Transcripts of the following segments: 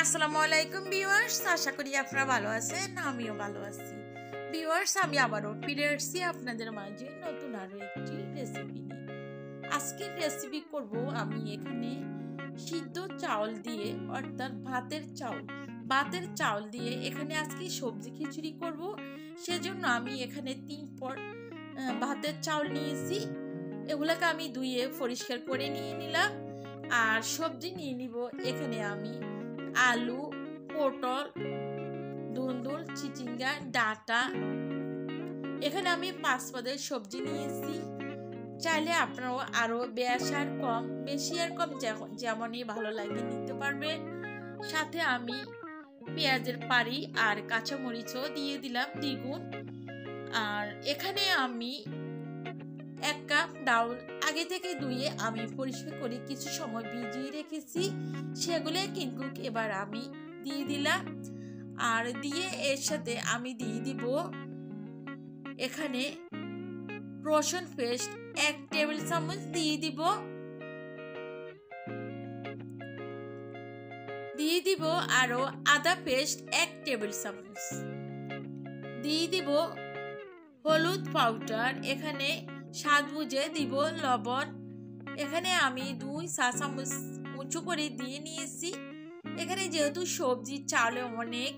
আসসালামু আলাইকুম ভিউয়ার্স, আশা করি আপনারা ভালো আছেন। আমিও ভালো আছি। ভিউয়ার্স, আমি আবারও ফিরে আসছি আপনাদের মাঝে নতুন আরো একটি রেসিপি নিয়ে। আজকের রেসিপি করব আমি এখানে সিদ্ধ চাউল দিয়ে, অর্থাৎ ভাতের চাউল দিয়ে এখানে আজকে সবজি খিচুড়ি করব। সেজন্য আমি এখানে 3 পট ভাতের চাউল নিয়েছি। এগুলাকে আমি ধুয়ে পরিষ্কার করে নিয়ে নিলাম। আর সবজি নিয়ে নিব এখানে আমি আলু, পটল, ধুন্দুল, চিচিঙ্গা, ডাঁটা। এখানে আমি 5 পদের সবজি নিয়েছি। চাইলে আপনারাও আরো বেশি আর কম যেমনই ভালো লাগে নিতে পারবেন। সাথে আমি পেঁয়াজের পাড়ি আর কাঁচামরিচও দিয়ে দিলাম দ্বিগুণ। আর এখানে আমি 1 কাপ ডাউল আগে থেকে ধুয়ে আমি পরিষ্কার করে কিছু সময় ভিজিয়ে রেখেছি। সেগুলো কিন্তু এবার আমি দিয়ে দিলাম। আর দিয়ে এর সাথে আমি দিয়ে দিব এখানে রসুন পেস্ট 1 টেবিল চামচ দিয়ে দিব আরো আদা পেস্ট 1 টেবিল চামচ দিয়ে দিব হলুদ পাউডার, এখানে স্বাদ বুঝে দিব লবণ। এখানে আমি 2 চা চামচ উঁচু করে দিয়ে নিয়েছি। এখানে যেহেতু সবজি চালে অনেক,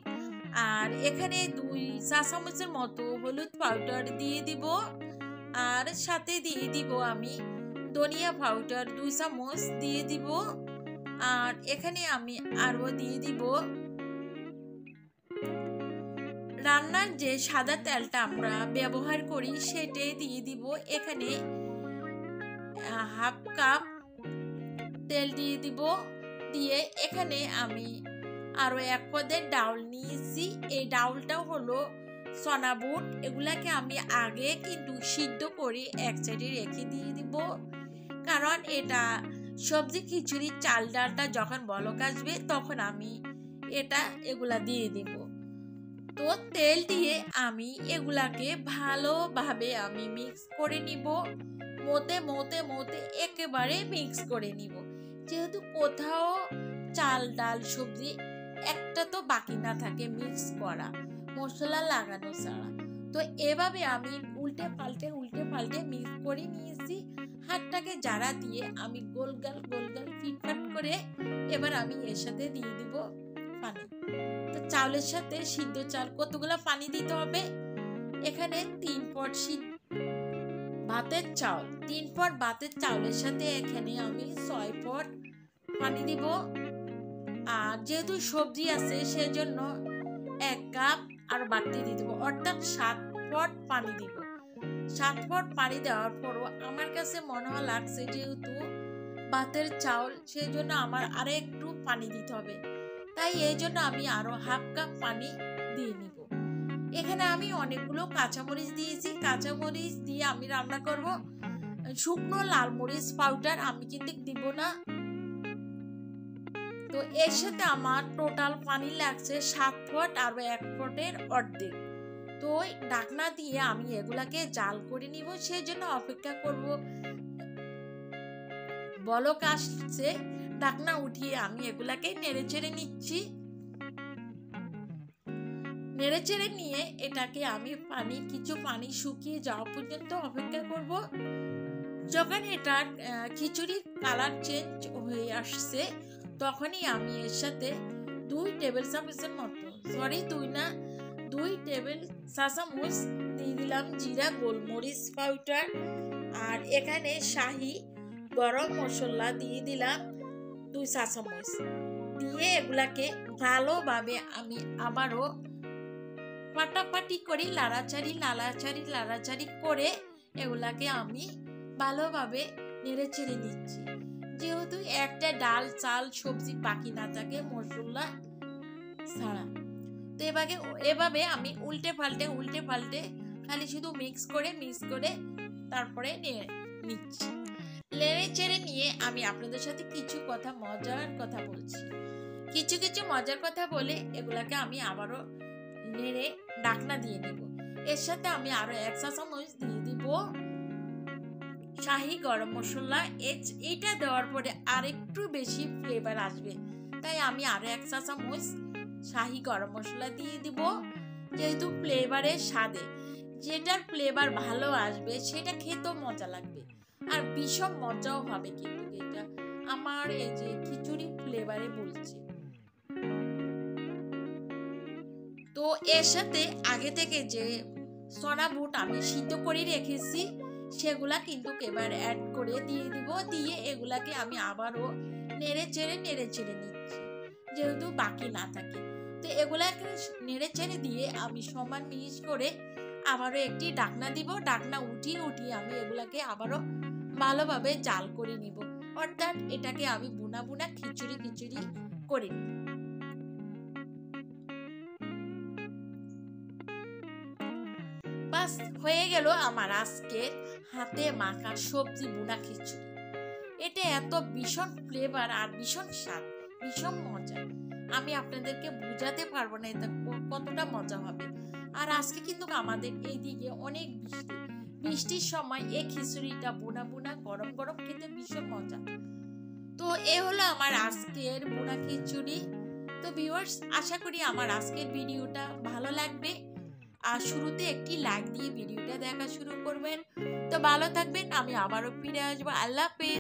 আর এখানে 2 চা চামচের মতো হলুদ পাউডার দিয়ে দিব। আর সাথে দিয়ে দিব আমি ধনিয়া পাউডার 2 চামচ দিয়ে দিব। আর এখানে আমি আরও দিয়ে দিব রান্নার যে সাদা তেলটা আমরা ব্যবহার করি সেটা দিয়ে দিব। এখানে 1/2 কাপ তেল দিয়ে দিব। দিয়ে এখানে আমি আরো 1 পদের ডাউল নিয়েছি। এই ডাউলটা হলো সোনা বুট। এগুলাকে আমি আগে কিন্তু সিদ্ধ করে এক সাইডে রেখে দিয়ে দিব, কারণ এটা সবজি খিচুড়ির চাল ডালটা যখন বলক আসবে তখন আমি এগুলা দিয়ে দিব। তো তেল দিয়ে আমি এগুলাকে ভালোভাবে আমি মিক্স করে নিব। মতে একেবারে মিক্স করে নিব, যেহেতু কোথাও চাল ডাল সবজি একটা তো বাকি না থাকে মিক্স করা, মশলা লাগানো ছাড়া। তো এভাবে আমি উল্টে পাল্টে মিক্স করে নিয়েছি। হাতটাকে জারা দিয়ে আমি গোল গাল ফিটফাট করে এবার আমি এর সাথে দিয়ে দিব পানি। তো চাউলের সাথে সিদ্ধ চাল কতগুলো পানি দিতে হবে, এখানে 3 পট ভাতের চাউলের সাথে এখানে আমি 6 পট পানি দিব। আর যেহেতু সবজি আছে সেজন্য 1 কাপ আর বাড়তি দিয়ে দিব, অর্থাৎ 7 পট পানি দিব। 7 পট পানি দেওয়ার পরও আমার কাছে মনে লাগছে যেহেতু ভাতের চাউল, সেই জন্য আমার আরো একটু পানি দিতে হবে। তাই এই জন্য আমি আরো 1/2 কাপ পানি দিয়ে নিব। এখানে আমি অনেকগুলো কাঁচামরিচ দিয়েছি। কাঁচামরিচ দিয়ে আমি রান্না করব। শুকনো লাল মরিচ পাউডার আমি কিন্তু দিব না। তো এর সাথে আমার টোটাল পানি লাগছে 7 পট আর 1 পটের অর্ধেক। তো ঢাকনা দিয়ে আমি এগুলাকে জাল করে নিব। সেই জন্য অপেক্ষা করব বলক আসছে। ঢাকনা উঠিয়ে আমি এগুলাকে নেড়েচেড়ে নিচ্ছি। নেড়েচেড়ে নিয়ে এটাকে আমি কিছু পানি শুকিয়ে যাওয়া পর্যন্ত অপেক্ষা করব। যখন এটার খিচুড়ির কালার চেঞ্জ হয়ে আসছে তখনই আমি এর সাথে 2 টেবিল চামচের মতো, 2 টেবিল চা চামচ দিয়ে দিলাম জিরা গোলমরিচ পাউডার। আর এখানে শাহি গরম মশলা দিয়ে দিলাম 2 চা চামচ। দিয়ে এগুলাকে ভালোভাবে আমি আবারও পাটাপাটি করে লাড়াচাড়ি করে এগুলাকে আমি ভালোভাবে নেড়েচেড়ে নিচ্ছি, যেহেতু একটা ডাল চাল সবজি বাকি না থাকে মশলা ছাড়া। তো এভাবে আমি উল্টে পাল্টে খালি শুধু মিক্স করে তারপরে নিচ্ছি। নেড়েচেড়ে নিয়ে আমি আপনাদের সাথে কিছু মজার কথা বলছি। কিছু মজার কথা বলে এগুলাকে আমি আবারও নেড়ে ঢাকনা দিয়ে দিব। এর সাথে আমি আরো 1 চা চামচ দিয়ে দিব শাহি গরম মশলা। এটা দেওয়ার পরে আর একটু বেশি ফ্লেভার আসবে, তাই আমি আরো 1 চা চামচ শাহি গরম মশলা দিয়ে দিব, যেহেতু ফ্লেভারের স্বাদে যেটার ফ্লেভার ভালো আসবে সেটা খেতেও মজা লাগবে আর ভীষণ মজাও হবে। কিন্তু এটা আমার এই যে খিচুড়ি ফ্লেভারে বলছি। তো এর সাথে আগে থেকে যে সোনা বুট আমি সিদ্ধ করে রেখেছি সেগুলা কিন্তু এবার অ্যাড করে দিয়ে দিব, দিয়ে এগুলাকে আমি আবারও নেড়ে চেড়ে নিচ্ছি, যেহেতু বাকি না থাকে। তো এগুলাকে নেড়ে চেড়ে দিয়ে আমি সমান মিক্স করে আবারও একটি ঢাকনা দিব, ঢাকনা উঠিয়ে আমি এগুলাকে আবারও ভালোভাবে জাল করে নিব, অর্থাৎ এটাকে আমি বুনা বুনা খিচুড়ি করে নিব। বাস হয়ে গেল আমার আজকের হাতে মাখা সবজি বুনা খিচুড়ি। এটা এত ভীষণ ফ্লেভার আর ভীষণ স্বাদ, ভীষণ মজা, আমি আপনাদেরকে বোঝাতে পারবো না এটা কতটা মজা হবে। আর আজকে কিন্তু আমাদের এইদিকে অনেক বৃষ্টির সময় এই খিচুড়িটা বুনা বুনা গরম গরম খেতে ভীষণ মজা। তো এ হলো আমার আজকের বুনা খিচুড়ি। তো ভিউয়ার্স, আশা করি আমার আজকের ভিডিওটা ভালো লাগবে, আর শুরুতে একটি লাইক দিয়ে ভিডিওটা দেখা শুরু করবেন। তো ভালো থাকবেন, আমি আবারও ফিরে আসবো। আল্লাহ হাফেজ।